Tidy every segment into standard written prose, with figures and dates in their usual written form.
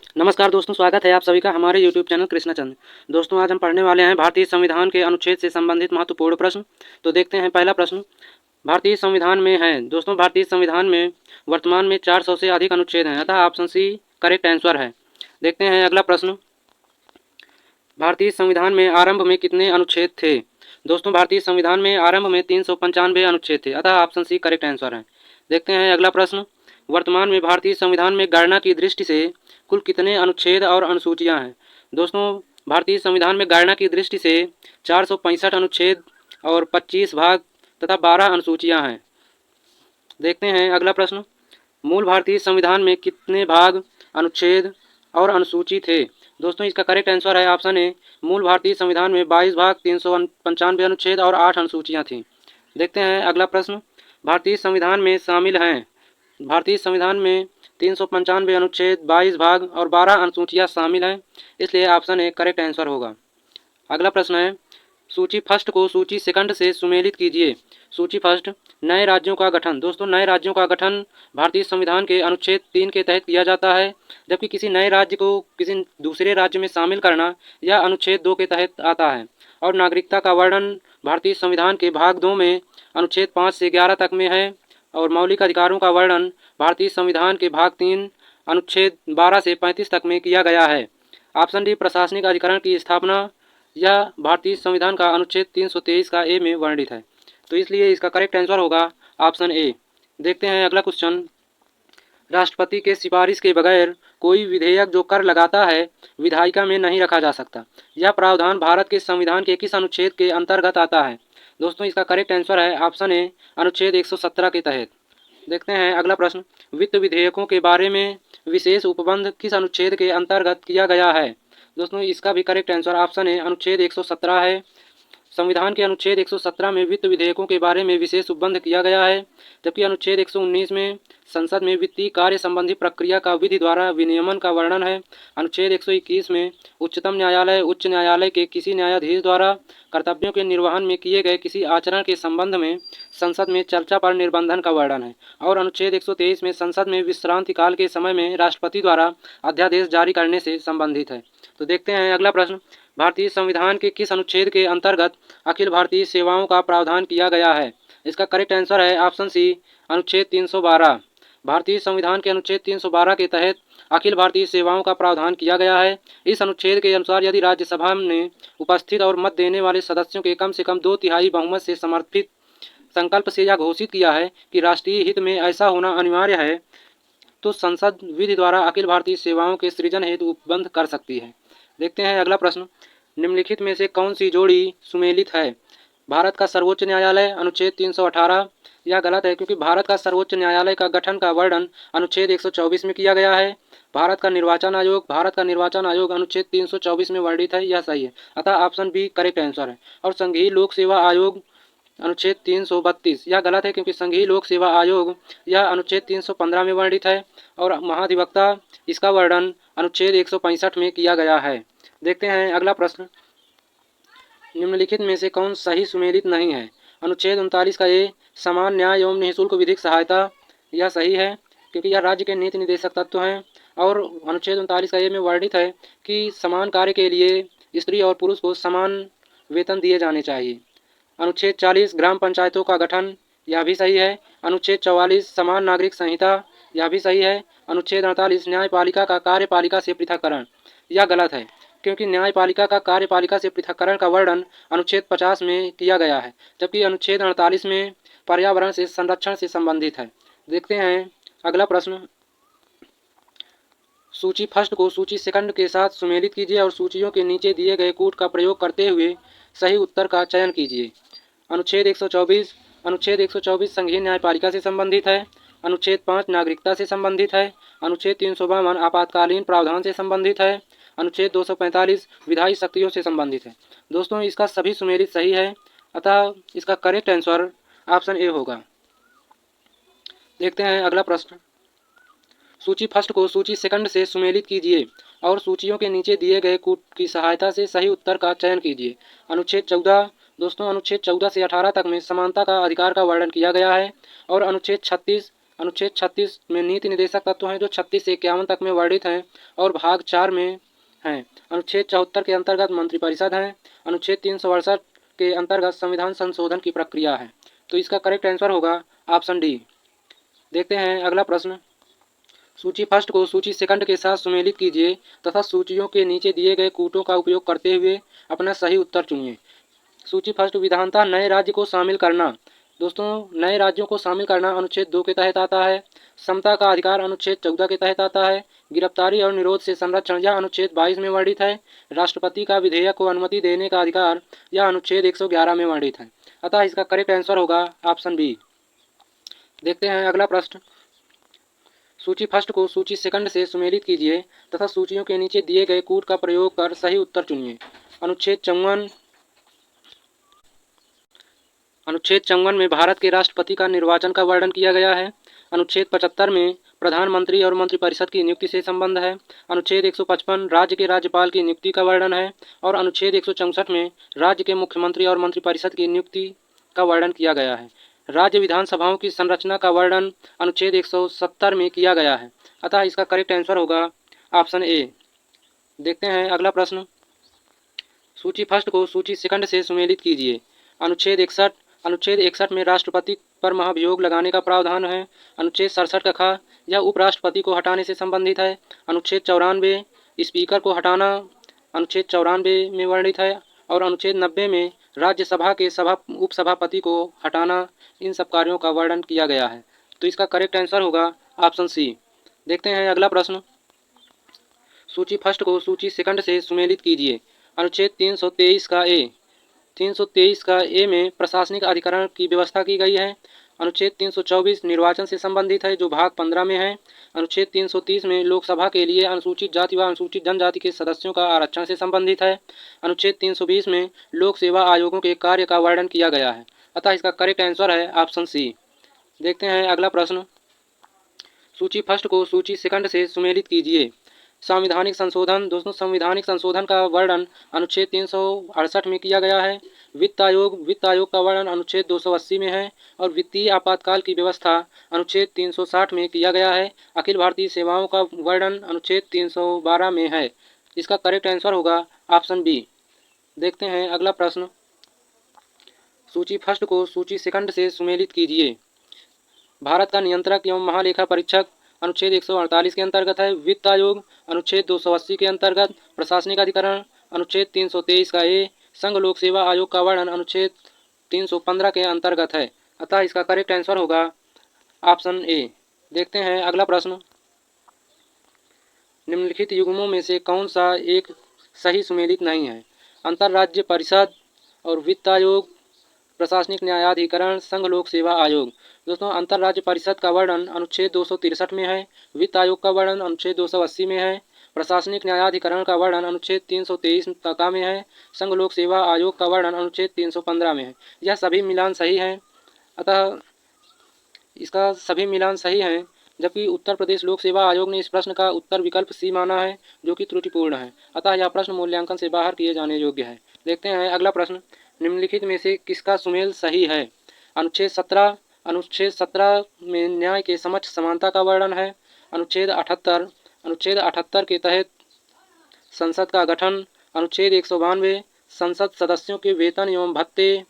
नमस्कार दोस्तों, स्वागत है आप सभी का हमारे यूट्यूब चैनल कृष्णा चंद। दोस्तों, आज हम पढ़ने वाले हैं भारतीय संविधान के अनुच्छेद से संबंधित महत्वपूर्ण प्रश्न। तो देखते हैं पहला प्रश्न। भारतीय संविधान में है दोस्तों, भारतीय संविधान में वर्तमान में 400 से अधिक अनुच्छेद हैं, अतः ऑप्शन सी करेक्ट आंसर है। देखते हैं अगला प्रश्न। भारतीय संविधान में आरंभ में कितने अनुच्छेद थे? दोस्तों, भारतीय संविधान में आरंभ में 395 अनुच्छेद थे, अतः ऑप्शन सी करेक्ट आंसर है। देखते हैं अगला प्रश्न। वर्तमान में भारतीय संविधान में गणना की दृष्टि से कुल कितने अनुच्छेद और अनुसूचियां हैं? दोस्तों, भारतीय संविधान में गणना की दृष्टि से 465 अनुच्छेद और 25 भाग तथा 12 अनुसूचियां हैं। देखते हैं अगला प्रश्न। मूल भारतीय संविधान में कितने भाग, अनुच्छेद और अनुसूची थे? दोस्तों, इसका करेक्ट आंसर है ऑप्शन ए। मूल भारतीय संविधान में 22 भाग, 395 अनुच्छेद और 8 अनुसूचियां थीं। देखते हैं अगला प्रश्न। भारतीय संविधान में शामिल हैं भारतीय संविधान में 395 अनुच्छेद, 22 भाग और 12 अनुसूचियां शामिल हैं, इसलिए ऑप्शन ए करेक्ट आंसर होगा। अगला प्रश्न है, सूची फर्स्ट को सूची सेकंड से सुमेलित कीजिए। सूची फर्स्ट, नए राज्यों का गठन। दोस्तों, नए राज्यों का गठन भारतीय संविधान के अनुच्छेद 3 के तहत किया जाता है, जबकि किसी नए राज्य को किसी दूसरे राज्य में शामिल करना यह अनुच्छेद 2 के तहत आता है। और नागरिकता का वर्णन भारतीय संविधान के भाग 2 में अनुच्छेद 5 से 11 तक में है। और मौलिक अधिकारों का वर्णन भारतीय संविधान के भाग 3 अनुच्छेद 12 से 35 तक में किया गया है। ऑप्शन डी, प्रशासनिक अधिकरण की स्थापना यह भारतीय संविधान का अनुच्छेद 323 का ए में वर्णित है, तो इसलिए इसका करेक्ट आंसर होगा ऑप्शन ए। देखते हैं अगला क्वेश्चन। राष्ट्रपति के सिफारिश के बगैर कोई विधेयक जो कर लगाता है विधायिका में नहीं रखा जा सकता। यह प्रावधान भारत के संविधान के किस अनुच्छेद के अंतर्गत आता है? दोस्तों, इसका करेक्ट आंसर है ऑप्शन ए, अनुच्छेद 117 के तहत। देखते हैं अगला प्रश्न। वित्त विधेयकों के बारे में विशेष उपबंध किस अनुच्छेद के अंतर्गत किया गया है? दोस्तों, इसका भी करेक्ट आंसर ऑप्शन ए, अनुच्छेद 117 है। संविधान के अनुच्छेद 117 में वित्त विधेयकों के बारे में विशेष उपबंध किया गया है, जबकि अनुच्छेद 119 में संसद में वित्तीय कार्य संबंधी प्रक्रिया का विधि द्वारा विनियमन का वर्णन है। अनुच्छेद 121 में उच्चतम न्यायालय उच्च न्यायालय के किसी न्यायाधीश द्वारा कर्तव्यों के निर्वहन में किए गए किसी आचरण के संबंध में संसद में चर्चा पर निर्बंधन का वर्णन है। और अनुच्छेद 123 में संसद में विश्रांति काल के समय में राष्ट्रपति द्वारा अध्यादेश जारी करने से संबंधित है। तो देखते हैं अगला प्रश्न। भारतीय संविधान के किस अनुच्छेद के अंतर्गत अखिल भारतीय सेवाओं का प्रावधान किया गया है? इसका करेक्ट आंसर है ऑप्शन सी, अनुच्छेद 312। भारतीय संविधान के अनुच्छेद 312 के तहत अखिल भारतीय सेवाओं का प्रावधान किया गया है। इस अनुच्छेद के अनुसार यदि राज्यसभा में उपस्थित और मत देने वाले सदस्यों के कम से कम 2/3 बहुमत से समर्थित संकल्प से यह घोषित किया है कि राष्ट्रीय हित में ऐसा होना अनिवार्य है, तो संसद विधि द्वारा अखिल भारतीय सेवाओं के सृजन हेतु उपबंध कर सकती है। देखते हैं अगला प्रश्न। निम्नलिखित में से कौन सी जोड़ी सुमेलित है? भारत का सर्वोच्च न्यायालय, अनुच्छेद 318। यह गलत है, क्योंकि भारत का सर्वोच्च न्यायालय का गठन का वर्णन अनुच्छेद 124 में किया गया है। भारत का निर्वाचन आयोग अनुच्छेद 324 में वर्णित है, यह सही है, अतः ऑप्शन बी करेक्ट आंसर है। और संघीय लोक सेवा आयोग अनुच्छेद 332, यह गलत है, क्योंकि संघीय लोक सेवा आयोग यह अनुच्छेद 315 में वर्णित है। और महाधिवक्ता इसका वर्णन अनुच्छेद 165 में किया गया है। देखते हैं अगला प्रश्न। निम्नलिखित में से कौन सही सुमेलित नहीं है? अनुच्छेद 39 का ए, समान न्याय एवं निःशुल्क विधिक सहायता, यह सही है, क्योंकि यह राज्य के नीति निर्देशक तत्व हैं। और अनुच्छेद 39 का ए में वर्णित है कि समान कार्य के लिए स्त्री और पुरुष को समान वेतन दिए जाने चाहिए। अनुच्छेद 40, ग्राम पंचायतों का गठन, यह भी सही है। अनुच्छेद 44, समान नागरिक संहिता, यह भी सही है। अनुच्छेद 48, न्यायपालिका का कार्यपालिका से पृथक्करण, यह गलत है, क्योंकि न्यायपालिका का कार्यपालिका से पृथक्करण का वर्णन अनुच्छेद 50 में किया गया है, जबकि अनुच्छेद 48 में पर्यावरण से संरक्षण से संबंधित है। देखते हैं अगला प्रश्न। सूची फर्स्ट को सूची सेकंड के साथ सुमेलित कीजिए और सूचियों के नीचे दिए गए कूट का प्रयोग करते हुए सही उत्तर का चयन कीजिए। अनुच्छेद 124 संघीय न्यायपालिका से संबंधित है। अनुच्छेद 5 नागरिकता से संबंधित है। अनुच्छेद 352 आपातकालीन प्रावधान से संबंधित है। अनुच्छेद 245 विधायी शक्तियों से संबंधित है। दोस्तों, इसका सभी सुमेलित सही है, अतः इसका करेक्ट आंसर ऑप्शन ए होगा। देखते हैं अगला प्रश्न। सूची फर्स्ट को सूची सेकंड से सुमेलित कीजिए और सूचियों के नीचे दिए गए कूट की सहायता से सही उत्तर का चयन कीजिए। अनुच्छेद 14, दोस्तों अनुच्छेद 14 से 18 तक में समानता का अधिकार का वर्णन किया गया है। और अनुच्छेद 36 अनुच्छेद 36 में नीति निर्देशक तत्व हैं जो 36 से 51 तक में वर्णित हैं और भाग 4 में हैं। अनुच्छेद 74 के अंतर्गत मंत्रिपरिषद है। अनुच्छेद 368 के अंतर्गत संविधान संशोधन की प्रक्रिया है। तो इसका करेक्ट आंसर होगा ऑप्शन डी। देखते हैं अगला प्रश्न। सूची फर्स्ट को सूची सेकंड के साथ सुमेलित कीजिए तथा सूचियों के नीचे दिए गए कूटों का उपयोग करते हुए अपना सही उत्तर चुनिए। सूची फर्स्ट, विधानतः नए राज्य को शामिल करना। दोस्तों, नए राज्यों को शामिल करना अनुच्छेद 2 के तहत आता है। समता का अधिकार अनुच्छेद 14 के तहत आता है। गिरफ्तारी और निरोध से संरक्षण यह अनुच्छेद 22 में वर्णित है। राष्ट्रपति का विधेयक को अनुमति देने का अधिकार यह अनुच्छेद 111 में वर्णित है। अतः इसका करेक्ट आंसर होगा ऑप्शन बी। देखते हैं अगला प्रश्न। सूची फर्स्ट को सूची सेकंड से सुमेलित कीजिए तथा सूचियों के नीचे दिए गए कूट का प्रयोग कर सही उत्तर चुनिए। अनुच्छेद 54 में भारत के राष्ट्रपति का निर्वाचन का वर्णन किया गया है। अनुच्छेद 75 में प्रधानमंत्री और मंत्रिपरिषद की नियुक्ति से संबंध है। अनुच्छेद 155 राज्य के राज्यपाल की नियुक्ति का वर्णन है और अनुच्छेद 164 में राज्य के मुख्यमंत्री और मंत्रिपरिषद की नियुक्ति का वर्णन किया गया है। राज्य विधानसभाओं की संरचना का वर्णन अनुच्छेद 170 में किया गया है। अतः इसका करेक्ट आंसर होगा ऑप्शन ए। देखते हैं अगला प्रश्न। सूची फर्स्ट को सूची सेकंड से सुमेलित कीजिए। अनुच्छेद 61 में राष्ट्रपति पर महाभियोग लगाने का प्रावधान है। अनुच्छेद 67 का ख यह उपराष्ट्रपति को हटाने से संबंधित है। अनुच्छेद 94 स्पीकर को हटाना अनुच्छेद 94 में वर्णित है और अनुच्छेद 90 में राज्यसभा के उपसभापति को हटाना, इन सब कार्यों का वर्णन किया गया है। तो इसका करेक्ट आंसर होगा ऑप्शन सी। देखते हैं अगला प्रश्न। सूची फर्स्ट को सूची सेकंड से सुमेलित कीजिए। अनुच्छेद 323 का ए में प्रशासनिक अधिकरण की व्यवस्था की गई है। अनुच्छेद 324 निर्वाचन से संबंधित है जो भाग 15 में है। अनुच्छेद 330 में लोकसभा के लिए अनुसूचित जाति व अनुसूचित जनजाति के सदस्यों का आरक्षण से संबंधित है। अनुच्छेद 320 में लोक सेवा आयोगों के कार्य का वर्णन किया गया है। अतः इसका करेक्ट आंसर है ऑप्शन सी। देखते हैं अगला प्रश्न। सूची फर्स्ट को सूची सेकंड से सुमेलित कीजिए। संवैधानिक संशोधन। दोस्तों, संवैधानिक संशोधन का वर्णन अनुच्छेद 368 में किया गया है। वित्त आयोग का वर्णन अनुच्छेद 280 में है और वित्तीय आपातकाल की व्यवस्था अनुच्छेद 360 में किया गया है। अखिल भारतीय सेवाओं का वर्णन अनुच्छेद 312 में है। इसका करेक्ट आंसर होगा ऑप्शन बी। देखते हैं अगला प्रश्न। सूची फर्स्ट को सूची सेकंड से सुमेलित कीजिए। भारत का नियंत्रक एवं महालेखा परीक्षक अनुच्छेद 148 के अंतर्गत है। वित्त आयोग अनुच्छेद 280 के अंतर्गत। प्रशासनिक अधिकरण अनुच्छेद 323 का ए। संघ लोक सेवा आयोग का वर्णन अनुच्छेद 315 के अंतर्गत है। अतः इसका करेक्ट आंसर होगा ऑप्शन ए। देखते हैं अगला प्रश्न। निम्नलिखित युग्मों में से कौन सा एक सही सुमेलित नहीं है? अंतर्राज्य परिषद और वित्त आयोग, प्रशासनिक न्यायाधिकरण, संघ लोक सेवा आयोग। दोस्तों, अंतर्राज्य परिषद का वर्णन अनुच्छेद 263 में है। वित्त आयोग का वर्णन अनुच्छेद 280 में है। प्रशासनिक न्यायाधिकरण का वर्णन अनुच्छेद 323 का में है। संघ लोक सेवा आयोग का वर्णन अनुच्छेद 315 में है। यह सभी मिलान सही हैं। अतः इसका सभी मिलान सही हैं, जबकि उत्तर प्रदेश लोक सेवा आयोग ने इस प्रश्न का उत्तर विकल्प सी माना है, जो कि त्रुटिपूर्ण है। अतः यह प्रश्न मूल्यांकन से बाहर किए जाने योग्य है। देखते हैं अगला प्रश्न। निम्नलिखित में से किसका सुमेल सही है? अनुच्छेद 17 में न्याय के समक्ष समानता का वर्णन है। अनुच्छेद 78 के तहत संसद का गठन। अनुच्छेद 192 संसद सदस्यों के वेतन एवं भत्ते।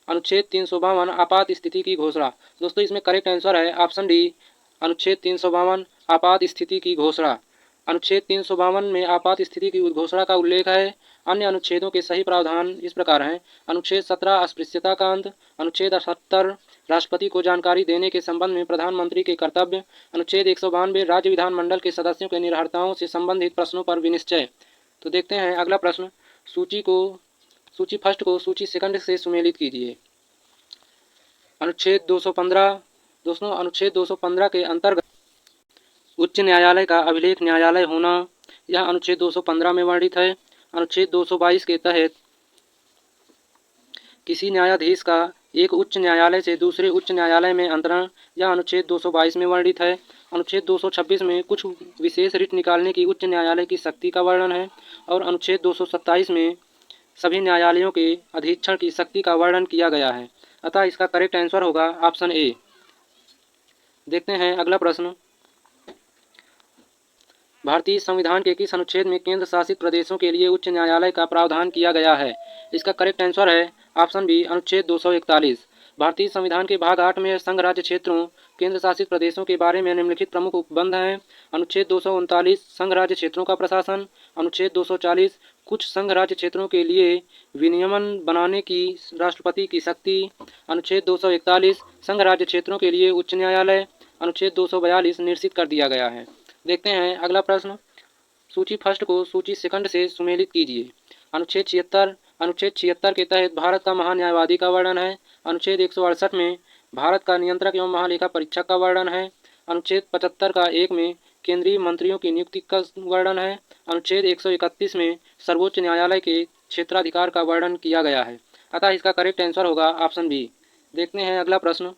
अनुच्छेद 352 आपात स्थिति की घोषणा। दोस्तों, इसमें करेक्ट आंसर है ऑप्शन डी, अनुच्छेद 352 आपात स्थिति की घोषणा। अनुच्छेद 352 में आपात स्थिति की घोषणा का उल्लेख है। अन्य अनुच्छेदों के सही प्रावधान इस प्रकार हैं। अनुच्छेद 17 अस्पृश्यता का अंत। अनुच्छेद 78 राष्ट्रपति को जानकारी देने के संबंध में प्रधानमंत्री के कर्तव्य। अनुच्छेद 192 राज्य विधानमंडल के सदस्यों के निरर्हताओं से संबंधित प्रश्नों पर विनिश्चय। तो देखते हैं अगला प्रश्न। सूची फर्स्ट को सूची सेकंड से सुमेलित कीजिए। अनुच्छेद 215। दोस्तों, अनुच्छेद 215 के अंतर्गत उच्च न्यायालय का अभिलेख न्यायालय होना, यह अनुच्छेद 215 में वर्णित है। अनुच्छेद 222 के तहत किसी न्यायाधीश का एक उच्च न्यायालय से दूसरे उच्च न्यायालय में अंतरण, यह अनुच्छेद 222 में वर्णित है। अनुच्छेद 226 में कुछ विशेष रिट निकालने की उच्च न्यायालय की शक्ति का वर्णन है और अनुच्छेद 227 में सभी न्यायालयों के अधीक्षण की शक्ति का वर्णन किया गया है। अतः इसका करेक्ट आंसर होगा ऑप्शन ए। देखते हैं अगला प्रश्न। भारतीय संविधान के किस अनुच्छेद में केंद्र शासित प्रदेशों के लिए उच्च न्यायालय का प्रावधान किया गया है? इसका करेक्ट आंसर है ऑप्शन बी, अनुच्छेद 241। भारतीय संविधान के भाग 8 में संघ राज्य क्षेत्रों, केंद्र शासित प्रदेशों के बारे में निम्नलिखित प्रमुख उपबंध हैं। अनुच्छेद 239 संघ राज्य क्षेत्रों का प्रशासन। अनुच्छेद 240 कुछ संघ राज्य क्षेत्रों के लिए विनियमन बनाने की राष्ट्रपति की शक्ति। अनुच्छेद 241 संघ राज्य क्षेत्रों के लिए उच्च न्यायालय। अनुच्छेद 242 निश्चित कर दिया गया है। देखते हैं अगला प्रश्न। सूची फर्स्ट को सूची सेकंड से सुमेलित कीजिए। अनुच्छेद 76 के तहत भारत का महान्यायवादी का वर्णन है। अनुच्छेद 168 में भारत का नियंत्रक एवं महालेखा परीक्षक का वर्णन है। अनुच्छेद 75 का 1 में केंद्रीय मंत्रियों की नियुक्ति का वर्णन है। अनुच्छेद 131 में सर्वोच्च न्यायालय के क्षेत्राधिकार का वर्णन किया गया है। अतः इसका करेक्ट आंसर होगा ऑप्शन बी। देखते हैं अगला प्रश्न।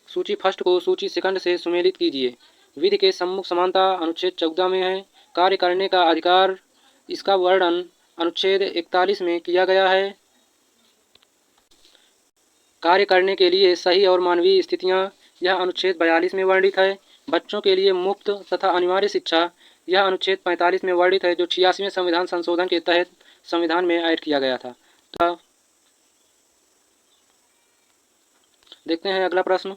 सूची फर्स्ट को सूची सेकंड से सुमेलित कीजिए। विधि के सम्मुख समानता अनुच्छेद 14 में है। कार्य करने का अधिकार, इसका वर्णन अनुच्छेद 41 में किया गया है। कार्य करने के लिए सही और मानवीय स्थितियां, यह अनुच्छेद 42 में वर्णित है। बच्चों के लिए मुफ्त तथा अनिवार्य शिक्षा, यह अनुच्छेद 45 में वर्णित है, जो 86वें संविधान संशोधन के तहत संविधान में ऐड किया गया था। तो देखते हैं अगला प्रश्न।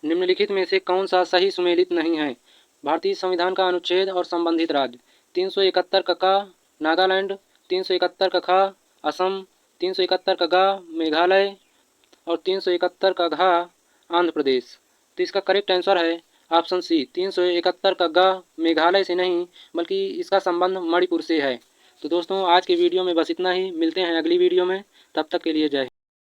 निम्नलिखित में से कौन सा सही सुमेलित नहीं है? भारतीय संविधान का अनुच्छेद और संबंधित राज्य। 371 का का नागालैंड, 371 का खा असम, 371 का गा मेघालय और 371 का घा आंध्र प्रदेश। तो इसका करेक्ट आंसर है ऑप्शन सी, 371 का गा मेघालय से नहीं बल्कि इसका संबंध मणिपुर से है। तो दोस्तों आज के वीडियो में बस इतना ही। मिलते हैं अगली वीडियो में, तब तक के लिए जय हिंद।